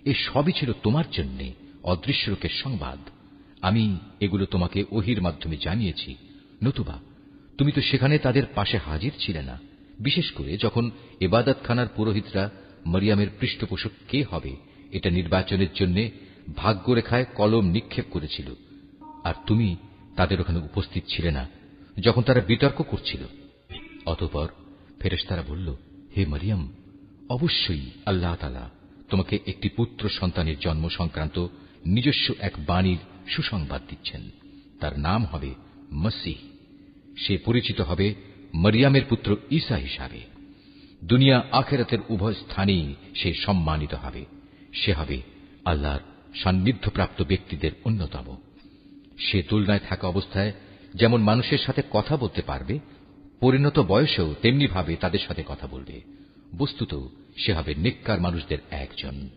এ সবই ছিল তোমার জন্য অদৃশ্য লোকের সংবাদ। আমি এগুলো তোমাকে ওহির মাধ্যমে জানিয়েছি, নতুবা তুমি তো সেখানে তাদের পাশে হাজির ছিলে না, বিশেষ করে যখন ইবাদতখানার পুরোহিতরা মরিয়ামের পৃষ্ঠপোষক কে হবে এটা নির্বাচনের জন্য ভাগ্যরেখায় কলম নিক্ষেপ করেছিল, আর তুমি তাদের ওখানে উপস্থিত ছিলে না যখন তারা বিতর্ক করছিল। অতঃপর ফেরেশতারা বলল, হে মরিয়ম, অবশ্যই আল্লাহ তাআলা তোমাকে একটি পুত্র সন্তানের জন্ম সংক্রান্ত নিজস্ব এক বাণীর সুসংবাদ দিচ্ছেন। তার নাম হবে মসীহ। সে পরিচিত হবে মরিয়ামের পুত্র ঈসা হিসাবে। দুনিয়া আখিরাতের উভয় স্থানেই সে সম্মানিত হবে। সে হবে আল্লাহর সান্নিধ্যপ্রাপ্ত ব্যক্তিদের অন্যতম। সে তুলনায় থাকা অবস্থায় যেমন মানুষের সাথে কথা বলতে পারবে, পরিণত বয়সেও তেমনি ভাবে তাদের সাথে কথা বলবে। বস্তুত সে হবে নেককার মানুষদের একজন।